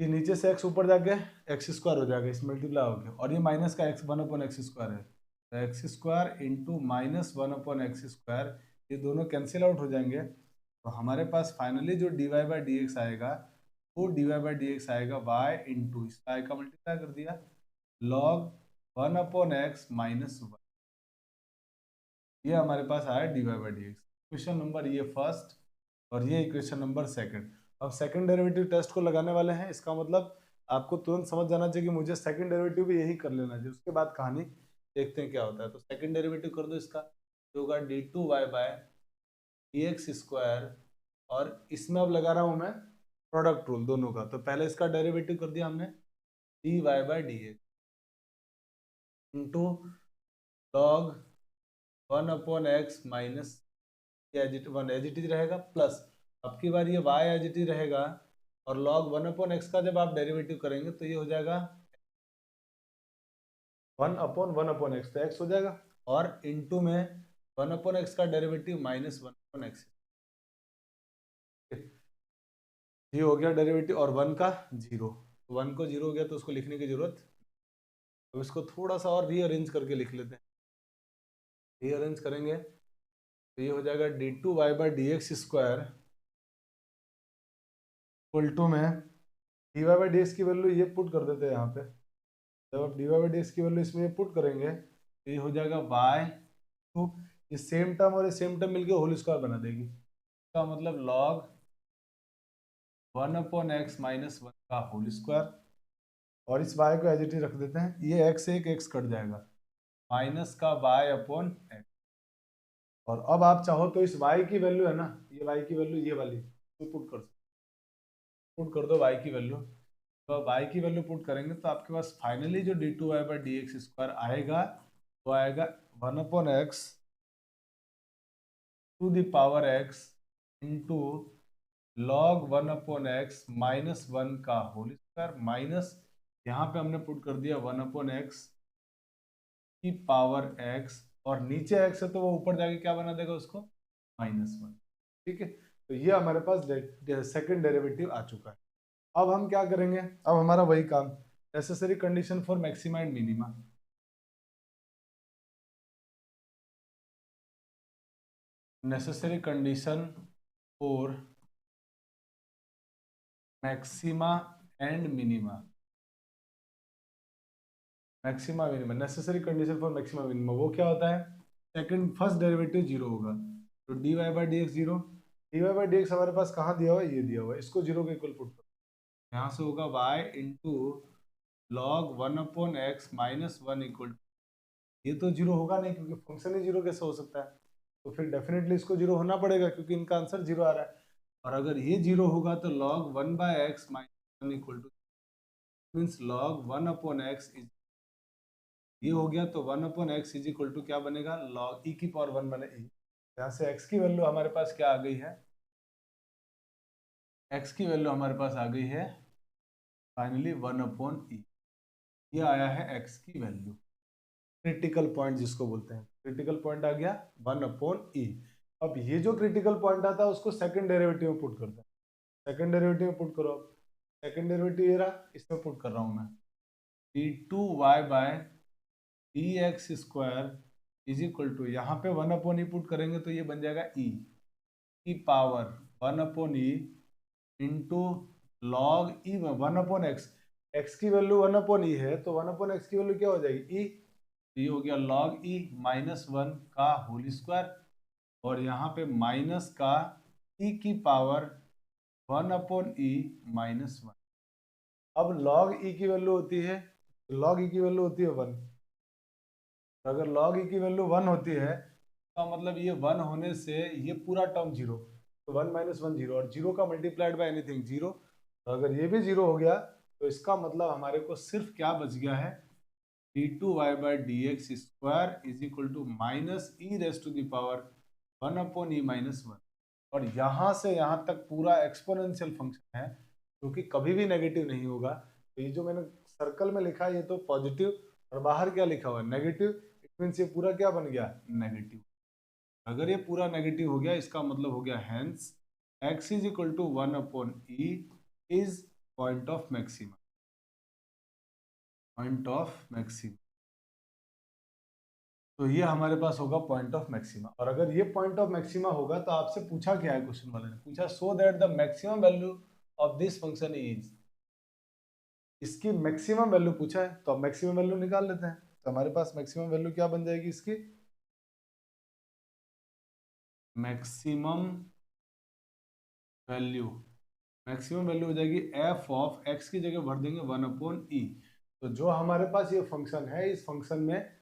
ये नीचे से x ऊपर जाके x² हो जाएगा, इस मल्टीप्लाई हो गया, और ये माइनस का x 1/x² है, तो x² इंटू -1/x², ये दोनों कैंसिल आउट हो जाएंगे। तो हमारे पास फाइनली जो dy/dx आएगा, वो dy/dx आएगा y इंटू इस y का मल्टीप्लाई कर दिया log 1/x -1, ये हमारे पास आया dy/dx। क्वेश्चन नंबर ये फर्स्ट, और ये इक्वेशन नंबर सेकंड। अब सेकंड डेरिवेटिव टेस्ट को लगाने वाले हैं, इसका मतलब आपको तुरंत समझ जाना चाहिए कि मुझे सेकंड डेरिवेटिव भी यही कर लेना चाहिए, उसके बाद कहानी देखते हैं क्या होता है। तो सेकंड डेरिवेटिव कर दो इसका, जो होगा d2y/dx², और इसमें अब लगा रहा हूं मैं प्रोडक्ट रूल दोनों का। तो पहले इसका डेरिवेटिव कर दिया हमने dy/dx into log 1/x minus as it is रहेगा, प्लस अब की बार ये y एज इट इज रहेगा, और log 1/x का जब आप डेरिवेटिव करेंगे तो ये हो जाएगा 1/1/x, तो x हो जाएगा, और इनटू में 1/x का डेरिवेटिव -1/x, ये हो गया डेरिवेटिव, और 1 का 0, 1 को 0 हो गया तो उसको लिखने की जरूरत। अब इसको थोड़ा सा और रीअरेंज करके लिख लेते हैं। रीअरेंज करेंगे तो ये हो जाएगा d2y/dx² इक्वल टू में dy/dx की वैल्यू ये पुट कर देते हैं यहाँ पे। जब आप dy/dx की वैल्यू इसमें ये पुट करेंगे तो ये हो जाएगा y, तो ये सेम टर्म और ये सेम टर्म मिलके होल स्क्वायर बना देगी, इसका मतलब log 1/x -1 का होल स्क्वायर, और इस y को एज इट इज रख देते हैं, ये x से एक x कट जाएगा, माइनस का y/x। और अब आप चाहो तो इस y की वैल्यू है ना, ये y की वैल्यू ये वाली तो पुट कर दो y की वैल्यू। तो अब y की वैल्यू पुट करेंगे तो आपके पास फाइनली जो d2y/dx² आएगा, वो आएगा 1/x to the power x into log 1/x -1 का होल स्क्वायर, माइनस यहाँ पे हमने पुट कर दिया 1/x की पावर x, और नीचे x है तो वो ऊपर जाके क्या बना देगा उसको -1। ठीक है, तो ये हमारे पास सेकंड डेरिवेटिव आ चुका है। अब हम क्या करेंगे, अब हमारा वही काम, necessary condition for maxima and minima. Necessary condition for maxima and minima, maxima minima, necessary condition for maxima minima वो क्या होता है, सेकंड फर्स्ट डेरिवेटिव 0 होगा, तो dy/dx 0, dy/dx हमारे पास कहाँ दिया हुआ है, ये दिया हुआ है, इसको 0 के इक्वल पुट करो, यहाँ से होगा y into log 1/x -1 equal, ये तो 0 होगा नहीं क्योंकि फंक्शन ही 0 कैसे हो सकता है, तो फिर डेफिनेटली इसको 0 होना पड़ेगा क्योंकि इनका आंसर 0 आ रहा है, और अगर ये 0 होगा तो log 1/x -1 equal two means log 1/x is, ये हो गया, तो 1/x इज इक्वल टू क्या बनेगा, log e की पावर 1 बने e। यहाँ से x की वैल्यू हमारे पास क्या आ गई है, x की वैल्यू हमारे पास आ गई है फाइनली 1/e, ये आया है x की वैल्यू, क्रिटिकल पॉइंट जिसको बोलते हैं, क्रिटिकल पॉइंट आ गया 1/e। अब ये जो क्रिटिकल पॉइंट आता है उसको सेकंड डेरिवेटिव में पुट करते हैं, सेकंड डेरिवेटिव में पुट करो, सेकंड डेरिवेटिव ये रहा, इसमें पुट कर रहा हूं मैं d2y/dx² इज इक्वल टू, यहाँ पे 1/e पुट करेंगे तो ये बन जाएगा e की power 1/e into log e 1/x, x की वैल्यू 1/e है तो 1/x की वैल्यू क्या हो जाएगी e, ये हो गया log e -1 का होल स्क्वायर, और यहाँ पे माइनस का e की पावर 1/e -1। अब log e की वैल्यू होती है, log e की वैल्यू होती है 1, अगर log e की वैल्यू 1 होती है तो मतलब ये 1 होने से ये पूरा टर्म 0, तो 1 -1 0, और 0 का मल्टीप्लाइड बाय एनीथिंग 0, तो अगर ये भी 0 हो गया तो इसका मतलब हमारे को सिर्फ क्या बच गया है, d2y/dx² is equal to minus e raise to the power 1/e-1। और यहाँ से यहाँ तक पूरा एक्सपोनेंशियल फंक्शन है जो कि कभी भी नेगेटिव नहीं होगा। तो ये जो मैंने सर्कल में लिखा है ये तो पॉजिटिव, और बाहर क्या लिखा हुआ है, नेगेटिव। इट मीन्स ये पूरा क्या बन गया, नेगेटिव। अगर ये पूरा नेगेटिव हो गया इसका मतलब हो गया hence x is equal to 1/e is point of maxima, point of maxima. तो ये हमारे पास होगा पॉइंट ऑफ मैक्सिमा। और अगर ये पॉइंट ऑफ मैक्सिमा होगा तो आपसे पूछा क्या है, क्वेश्चन वाले ने पूछा सो that the maximum value of this function is, इसकी मैक्सिमम वैल्यू पूछा है तो अब मैक्सिमम वैल्यू निकाल लेते हैं। तो हमारे पास मैक्सिमम वैल्यू क्या बन जाएगी इसकी, मैक्सिमम वैल्यू, मैक्सिमम वैल्यू हो जाएगी एफ ऑफ एक्स की जगह भर देंगे 1/e। तो जो हमारे पास ये फंक्शन है इस फंक्शन में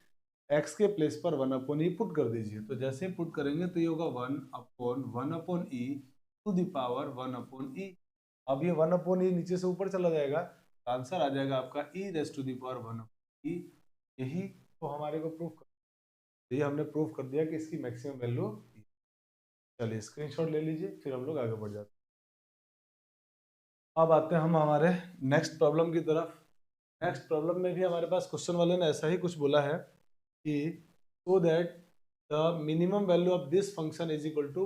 एक्स के प्लेस पर 1/e पुट कर दीजिए। तो जैसे पुट करेंगे तो ये होगा 1/1/e to the power 1/e। अब ये 1/e नीचे से ऊपर चला जाएगा, आंसर आ जाएगा आपका e raise to the power 1/e। यही तो हमारे को प्रूफ कर, तो ये हमने प्रूफ कर दिया कि इसकी मैक्सिमम वैल्यू। चलिए स्क्रीनशॉट ले लीजिए, फिर हम लोग आगे बढ़ जाते हैं। अब आते हैं हम हमारे नेक्स्ट प्रॉब्लम की तरफ। नेक्स्ट प्रॉब्लम में भी हमारे पास क्वेश्चन वाले ने ऐसा ही कुछ बोला है कि so that the minimum value of this function is equal to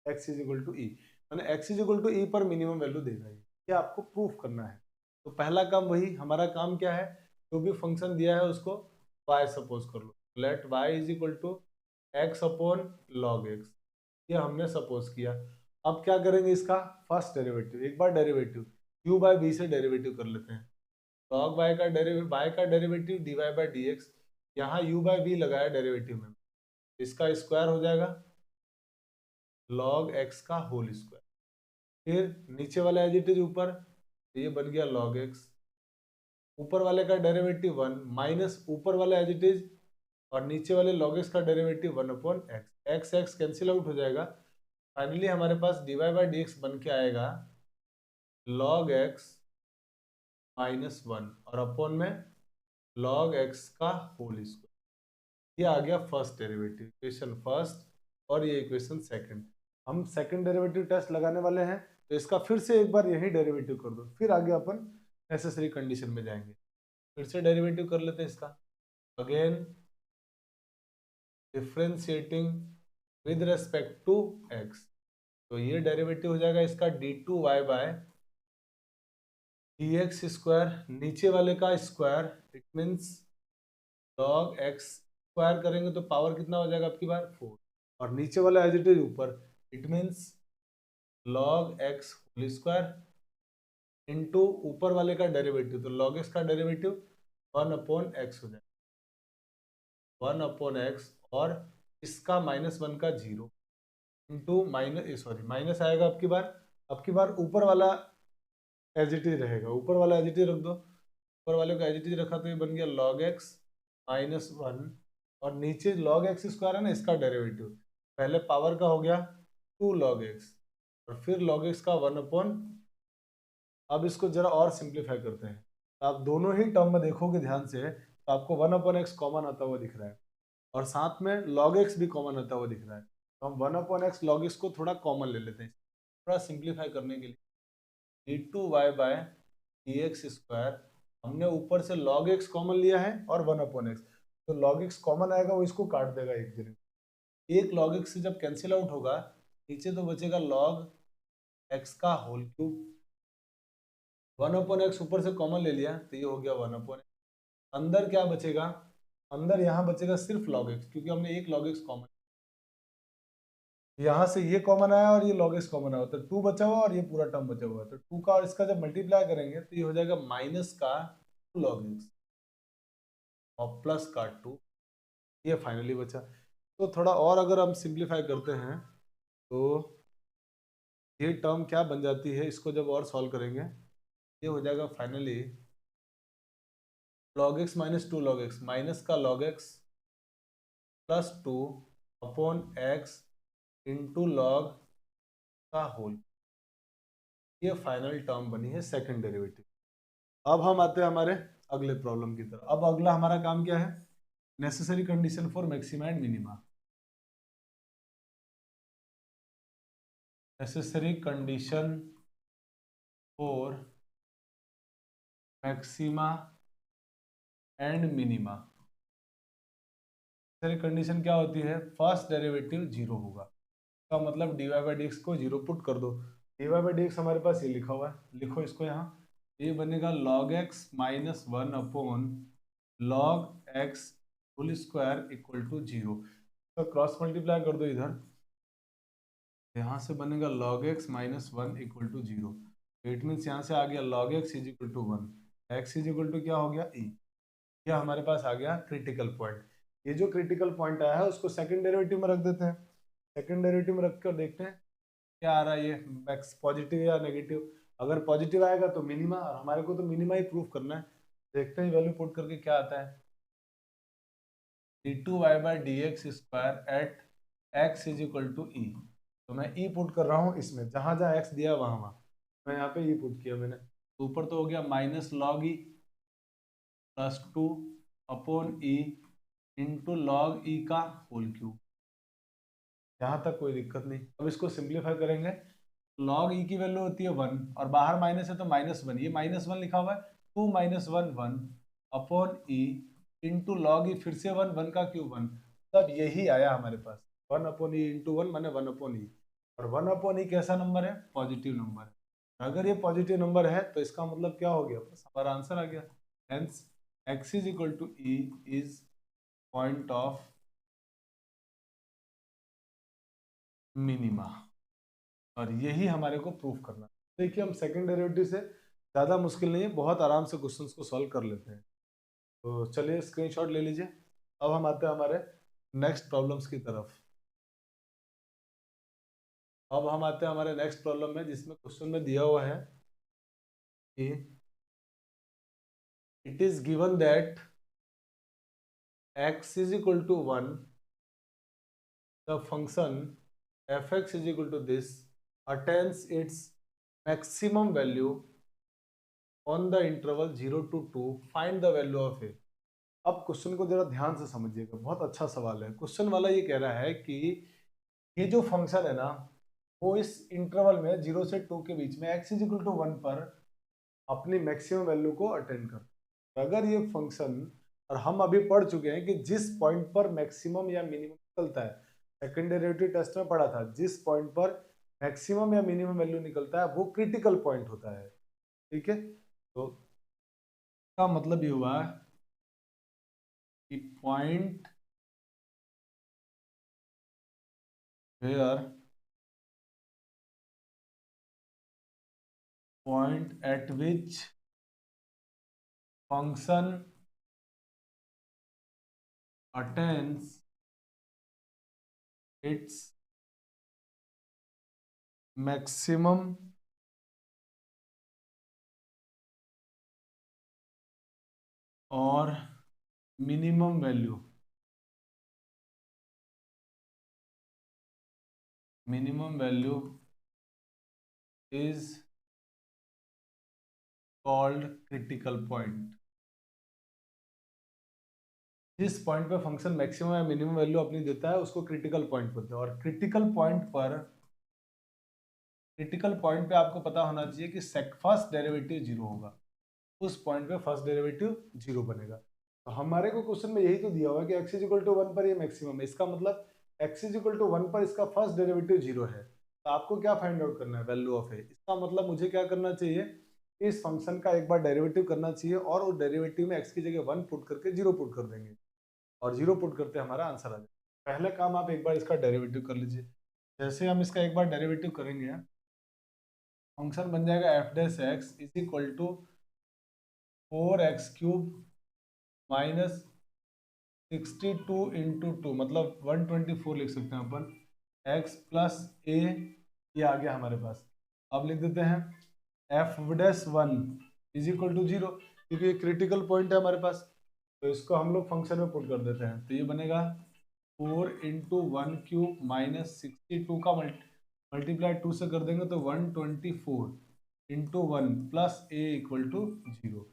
x is equal to e, मैंने x is equal to e पर मिनिमम वैल्यू देगा, ये आपको प्रूफ करना है। तो पहला काम वही, हमारा काम क्या है, जो भी फंक्शन दिया है उसको y सपोज कर लो, let y is equal to x upon log x, ये हमने सपोज किया। अब क्या करेंगे, इसका फर्स्ट डेरिवेटिव, एक बार डेरिवेटिव u बाय v से डेरिवेटिव कर लेते हैं। log y का डेरिवेटिव dy बाय dx, यहाँ u बाय v लगाया डेरिवेटिव में, इसका स्क्वायर हो जाएगा log x का होल स्क्वायर। फिर नीचे वाला एज इट इज ऊपर, ये बन गया log x, ऊपर वाले का डेरिवेटिव 1 माइनस ऊपर वाला एज इट इज, और नीचे वाले log x का derivative 1/x, x x cancel out हो जाएगा। फाइनली हमारे पास dy बाई डी एक्स बन के आएगा log x माइनस 1 और अपॉन में log x का होल स्क्वायर। ये आ गया फर्स्ट डेरिवेटिव, इक्वेशन फर्स्ट, और ये इक्वेशन सेकंड। हम सेकंड डेरिवेटिव टेस्ट लगाने वाले हैं, तो इसका फिर से एक बार यही डेरिवेटिव कर दो, फिर आगे अपन नेसेसरी कंडीशन में जाएंगे। फिर से डेरिवेटिव कर लेते हैं इसका, again differentiating with respect to x। तो ये डेरिवेटिव हो जाएगा इसका d2y बाय dx स्क्वायर, नीचे वाले का square, it means log x square करेंगे तो पावर कितना हो जाएगा आपकी बार 4, और नीचे वाला एज इट इज ऊपर, it means log x whole square into ऊपर वाले का डेरिवेटिव, तो log x का डेरिवेटिव 1/x हो जाएगा 1/x, और इसका -1 का 0 इंटू माइनस आएगा आपकी बार ऊपर वाला एज इट इज रहेगा, ऊपर वाला एज इट इज रख दो, ऊपर वाले को एज इट इज रखा तो ये बन गया log x -1, और नीचे log x स्क्वायर है ना, इसका डेरिवेटिव पहले पावर का हो गया 2 log x, और फिर log x का 1/। अब इसको जरा और सिंप्लीफाई करते हैं, तो आप दोनों ही टर्म में देखोगे ध्यान से तो आपको 1/x कॉमन आता हुआ दिख रहा है, और साथ में log x भी कॉमन आता हुआ दिख रहा है। तो हम 1/x log x को थोड़ा कॉमन ले लेते हैं, थोड़ा सिंप्लीफाई करने के लिए d2y बाय dx स्क्वायर, हमने ऊपर से log x कॉमन लिया है और 1/x, तो log x कॉमन आएगा वो इसको काट देगा एक जगह, एक log x से जब कैंसिल आउट होगा नीचे तो बचेगा log x का होल क्यूब, 1/x ऊपर से कॉमन ले लिया तो ये हो गया 1/x। अंदर क्या बचेगा, अंदर यहाँ बचेगा सिर्फ log x, क्योंकि हमने एक log x कॉमन, यहाँ से ये कॉमन आया और ये log x कॉमन आया, तो 2 बचा हुआ और ये पूरा टर्म बचा हुआ है, तो 2 का और इसका जब मल्टीप्लाई करेंगे तो ये हो जाएगा माइनस का 2 log x और प्लस का 2, ये फाइनली बचा। तो थोड़ा और अगर हम सिंप्लीफाई करते हैं तो ये टर्म क्या बन जाती है, इसको जब और सॉल्व करेंगे ये हो जाएगा finally log x minus 2 log x, minus का log x plus 2 upon x into log का होल। ये फाइनल टर्म बनी है सेकंड डेरिवेटिव। अब हम आते हैं हमारे अगले प्रॉब्लम की तरफ। अब अगला हमारा काम क्या है? Necessary condition for maxima and minima. Necessary condition for maxima and minima. Necessary condition क्या होती है? फर्स्ट डेरिवेटिव जीरो होगा, का मतलब dy बाई डी को जीरो पुट कर दो। dy बाई डी हमारे पास ये लिखा हुआ है, लिखो इसको यहाँ। ये बनेगा log x minus one upon log x whole square equal to zero. तो क्रॉस मल्टीप्लाई कर दो इधर, यहाँ से बनेगा log x minus one equal to zero. It means यहाँ से आ गया log x is equal to one. x is equal to क्या हो गया? e। यह हमारे पास आ गया क्रिटिकल पॉइंट। ये जो क्रिटिकल पॉइंट आया है उसको सेकंड डेरिवेटिव में रख देते हैं। सेकंड डेरिवेटिव में रख कर देखते हैं क्या आ रहा है, ये मैक्स पॉजिटिव या नेगेटिव। अगर पॉजिटिव आएगा तो मिनिमा, और हमारे को तो मिनिमा ही प्रूफ करना है। देखते हैं वैल्यू पुट करके क्या आता है। d2y by d x square at x is equal to e. तो मैं ई पुट कर रहा हूँ इसमें, जहां जहां x दिया वहां वहां मैं यहाँ पे ई पुट किया मैंने। तो ऊपर तो हो गया minus log e plus two upon e into log e का होल क्यूब। यहाँ तक कोई दिक्कत नहीं। अब इसको सिंप्लीफाई करेंगे। लॉग ई की वैल्यू होती है वन, और बाहर माइनस है तो माइनस वन, ये माइनस वन लिखा हुआ है। Two minus one one upon e into log e, फिर से वन, वन का क्यूब वन। तब यही आया हमारे पास, one upon e into one माने वन अपॉन ई। और वन अपॉन ई कैसा नंबर है? पॉजिटिव नंबर है। अगर ये पॉजिटिव नंबर है तो इसका मतलब क्या हो गया? बस हमारा आंसर आ गया। Hence x is equal to e is point of minima. और यही हमारे को प्रूफ करना है। देखिए हम सेकंड डेरिवेटिव से ज़्यादा मुश्किल नहीं है, बहुत आराम से क्वेश्चंस को सॉल्व कर लेते हैं। तो चलिए स्क्रीनशॉट ले लीजिए। अब हम आते हैं हमारे नेक्स्ट प्रॉब्लम्स की तरफ। अब हम आते हैं हमारे नेक्स्ट प्रॉब्लम में, जिसमें क्वेश्चन में दिया हुआ है कि it is given that x is equal to one, the function f(x) is equal to this attains its maximum value on the interval 0 to 2, find the value of a। अब question को जरा ध्यान से समझिएगा, बहुत अच्छा सवाल है। क्वेश्चन वाला ये कह रहा है कि ये जो फंक्शन है ना, वो इस इंटरवल में 0 से 2 के बीच में x इज इक्वल टू 1 पर अपनी मैक्सिमम वैल्यू को अटेंड कर। अगर ये फंक्शन, और हम अभी पढ़ चुके हैं कि जिस पॉइंट पर मैक्सिमम या मिनिमम निकलता है, सेकंड डेरिवेटिव टेस्ट में पढ़ा था, जिस पॉइंट पर मैक्सिमम या मिनिमम वैल्यू निकलता है वो क्रिटिकल पॉइंट होता है। ठीक है, तो का मतलब ये हुआ कि point at which function attains its maximum और minimum value, is called critical point. जिस पॉइंट पे फंक्शन मैक्सिमम या मिनिमम वैल्यू अपनी देता है उसको क्रिटिकल पॉइंट बोलते हैं। और क्रिटिकल पॉइंट पे आपको पता होना चाहिए कि फर्स्ट डेरिवेटिव जीरो होगा। उस पॉइंट पे फर्स्ट डेरिवेटिव जीरो बनेगा। तो हमारे को क्वेश्चन में यही तो दिया हुआ है कि x is equal to one पर ये मैक्सिमम है, इसका मतलब x is equal to one पर इसका फर्स्ट डेरिवेटिव जीरो है। तो आपको क्या फाइंड आउट करना है? वैल्यू ऑफ ए। इसका मतलब मुझे क्या करना चाहिए? इस फंक्शन का एक बार डेरिवेटिव करना चाहिए, और उस डेरिवेटिव में x की जगह वन पुट करके जीरो पुट कर देंगे, और जीरो पुट करते हमारा आंसर आ जाएगा। पहले काम आप एक बार इसका डेरिवेटिव कर लीजिए। जैसे हम इसका एक बार डेरिवेटिव करेंगे, फंक्शन बन जाएगा f dash x is equal to 4x cube minus 62 into two, मतलब 124 लिख सकते हैं अपन, x प्लस ए, ये आ गया हमारे पास। अब लिख देते हैं f dash one is equal to zero, क्योंकि ये क्रिटिकल पॉइंट है हमारे पास। तो इसको हम लोग फंक्शन में पुट कर देते हैं। तो ये बनेगा 4 इंटू वन क्यूब माइनस 62 का मल्टीप्लाई 2 से कर देंगे तो 124 into 1 plus a equal to 0।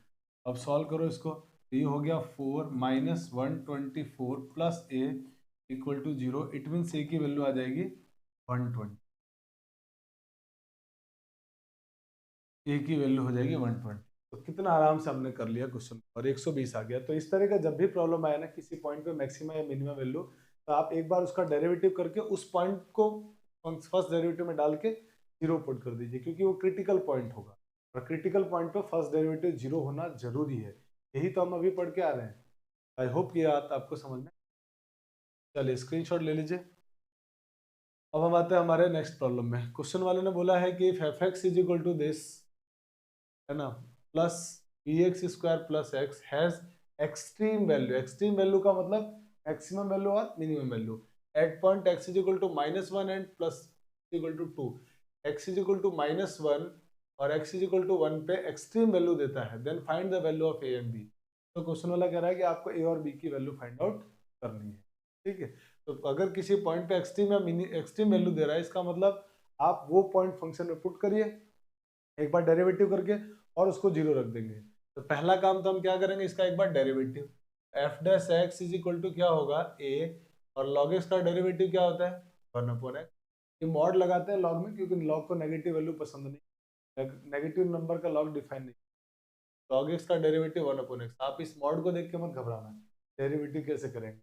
अब सॉल्व करो इसको, तो ये हो गया 4 minus 124 plus a equal to 0। It means a की वैल्यू आ जाएगी 120, ए की वैल्यू हो जाएगी 120। तो कितना आराम से हमने कर लिया क्वेश्चन और 120 आ गया। तो इस तरह का जब भी प्रॉब्लम आया ना किसी पॉइंट पे मैक्सिमम या मिनिमम वैल्यू, तो आप एक बार उसका डेरिवेटिव करके उस पॉइंट को फर्स्ट डेरिवेटिव में डाल के जीरो पुट कर दीजिए, क्योंकि वो क्रिटिकल पॉइंट होगा और क्रिटिकल पॉइंट पे फर्स्ट डेरिवेटिव जीरो होना जरूरी है। यही तो हम अभी पढ़ के आ रहे हैं। आई होप ये बात आपको समझ में। चलिए स्क्रीनशॉट ले लीजिए। अब हम आते हैं हमारे नेक्स्ट प्रॉब्लम में। क्वेश्चन वाले ने बोला है कि if f x is equal to this, है ना, plus b x square plus x has extreme value. Extreme value का मतलब मैक्सिमम वैल्यू और minimum value at point x is equal to -1 and plus equal to 2। X is equal to -1 और x is equal to 1 पे extreme value देता है, then find the value of a and b. तो question वाला कह रहा है कि आपको ए और बी की वैल्यू फाइंड आउट करनी है। ठीक है, तो अगर किसी पॉइंट पे एक्सट्रीम या मिनी एक्सट्रीम वैल्यू दे रहा है, इसका मतलब आप वो पॉइंट फंक्शन में पुट करिए एक बार डेरिवेटिव करके और उसको जीरो रख देंगे। तो पहला काम तो हम क्या करेंगे, इसका एक बार derivative f dash x is equal to क्या होगा ए, और लॉग एक्स का डेरिवेटिव क्या होता है 1/x। ये मॉड लगाते हैं लॉग में, क्योंकि लॉग को नेगेटिव वैल्यू पसंद नहीं, नेगेटिव नंबर का लॉग डिफाइन नहीं। लॉग एक्स का डेरिवेटिव 1/x। आप इस मॉड को देख के मत घबराना, डेरिवेटिव कैसे करेंगे।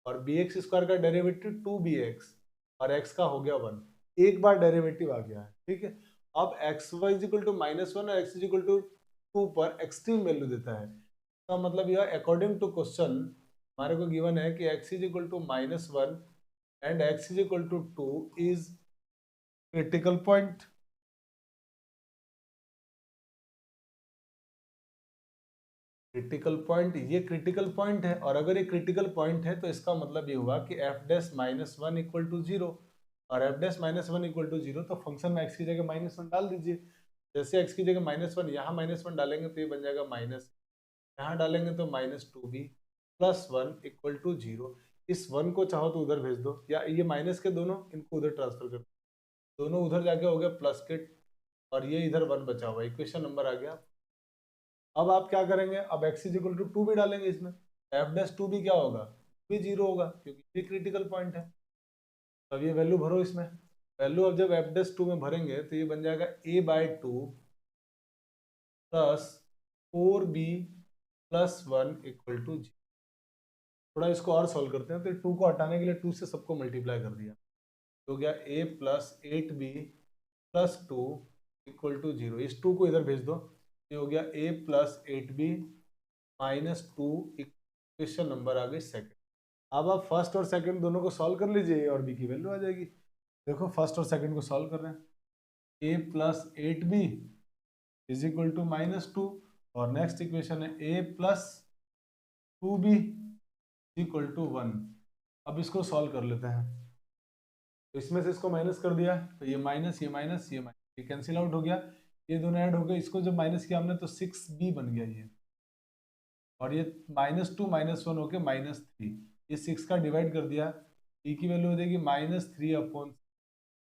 और बी एक्स स्क्वायर का डेरिवेटिव 2bx और x का हो गया 1। एक बार डेरिवेटिव आ गया है, ठीक है। अब x y is equal to -1 और एक्स इज इक्वल टू 2 पर एक्सट्रीम वैल्यू देता है। इसका मतलब यह अकॉर्डिंग टू क्वेश्चन हमारे को गिवन है कि x is equal to -1 and x is equal to 2 is critical point. Critical point, ये क्रिटिकल पॉइंट है, और अगर ये क्रिटिकल पॉइंट है तो इसका मतलब ये हुआ कि एफ डैश -1 इक्वल टू 0, और एफ डैश -1 इक्वल टू 0 तो फंक्शन में एक्स की जगह -1 डाल दीजिए। जैसे एक्स की जगह -1 यहाँ -1 डालेंगे तो ये बन जाएगा माइनस, यहाँ डालेंगे तो -2b प्लस 1 इक्वल टू 0। इस 1 को चाहो तो उधर भेज दो, या ये माइनस के दोनों इनको उधर ट्रांसफर कर दो, दोनों उधर जाके हो गया प्लस के, और ये इधर 1 बचा हुआ, इक्वेशन नंबर आ गया। अब आप क्या करेंगे, अब x इज इक्वल टू 2 भी डालेंगे इसमें, एफ डैश 2 भी क्या होगा, भी 0 होगा, क्योंकि ये क्रिटिकल पॉइंट है। अब ये वैल्यू भरो इसमें, वैल्यू अब जब एफ डैश 2 में भरेंगे तो ये बन जाएगा a/2 plus 4b plus 1 equal to 0। थोड़ा इसको और सॉल्व करते हैं, तो 2 को हटाने के लिए 2 से सबको मल्टीप्लाई कर दिया, तो गया a plus 8b plus 2 equal to 0। इस 2 को इधर भेज दो, ये हो गया a plus 8b -2, equation number आ गई सेकंड। अब आप फर्स्ट और सेकंड दोनों को सॉल्व कर लीजिए और बी की वैल्यू आ जाएगी। देखो फर्स्ट और सेकंड को सॉल्व कर रहे हैं, a plus 8b is equal to -2, और नेक्स्ट इक्वेशन है a plus 2b equal to 1। अब इसको सॉल्व कर लेते हैं, तो इसमें से इसको माइनस कर दिया तो ये माइनस, ये माइनस, ये माइनस, ये कैंसिल आउट हो गया, ये दोनों ऐड हो गए। इसको जब माइनस किया हमने तो 6b बन गया ये, और ये -2 -1 होके -3, ये 6 का डिवाइड कर दिया, e की वैल्यू हो जाएगी -3/,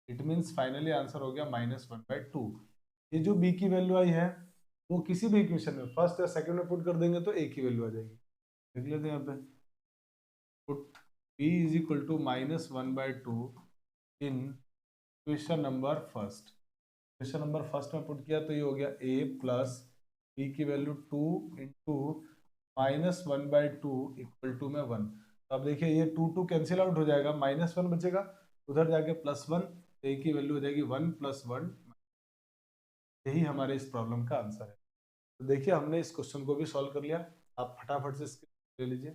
इट मीन्स फाइनली आंसर हो गया -1/2। ये जो b की वैल्यू आई है वो किसी भी इक्वेशन में फर्स्ट या सेकंड में पुट कर देंगे तो a की वैल्यू आ जाएगी। देख लेते हैं यहाँ पे, put b is equal to -1/2 in question number first. Question number first में पुट किया तो ये हो गया a प्लस b की वैल्यू 2 इंटू -1/2 इक्वल टू में 1। तो अब देखिए ये 2 कैंसिल आउट हो जाएगा, -1 बचेगा, उधर जाके +1, तो a की वैल्यू हो जाएगी 1 + 1। यही हमारे इस प्रॉब्लम का आंसर है। तो देखिए हमने इस क्वेश्चन को भी सॉल्व कर लिया, आप फटाफट से इसके ले लीजिए।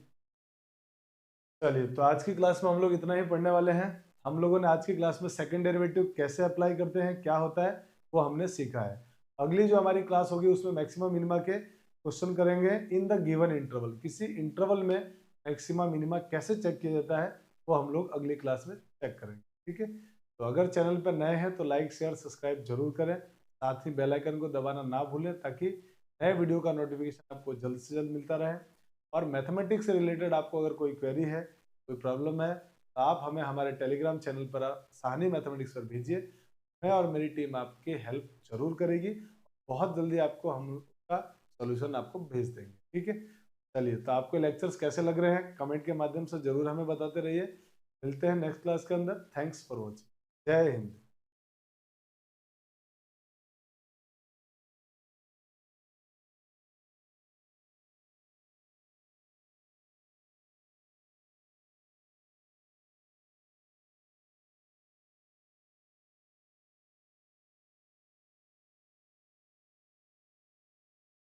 चलिए, तो आज की क्लास में हम लोग इतना ही पढ़ने वाले हैं। हम लोगों ने आज की क्लास में सेकंड डेरिवेटिव कैसे अप्लाई करते हैं, क्या होता है, वो हमने सीखा है। अगली जो हमारी क्लास होगी उसमें मैक्सिमम मिनिमा के क्वेश्चन करेंगे इन द गिवन इंटरवल। किसी इंटरवल में मैक्सिमा मिनिमा कैसे चेक किया जाता है वो हम लोग अगली क्लास में चेक करेंगे, ठीक है। तो अगर चैनल पर नए हैं तो लाइक शेयर सब्सक्राइब जरूर करें, साथ ही बेल आइकन को दबाना ना भूलें, ताकि नए वीडियो का नोटिफिकेशन आपको जल्द से जल्द मिलता रहे। और मैथमेटिक्स से रिलेटेड आपको अगर कोई क्वेरी है, कोई प्रॉब्लम है, तो आप हमें हमारे टेलीग्राम चैनल पर साहनी मैथमेटिक्स पर भेजिए, मैं और मेरी टीम आपकी हेल्प जरूर करेगी। बहुत जल्दी आपको हम उसका सोल्यूशन आपको भेज देंगे, ठीक है। चलिए, तो आपको लेक्चर्स कैसे लग रहे हैं कमेंट के माध्यम से जरूर हमें बताते रहिए। मिलते हैं नेक्स्ट क्लास के अंदर। Thanks for watching. जय हिंद।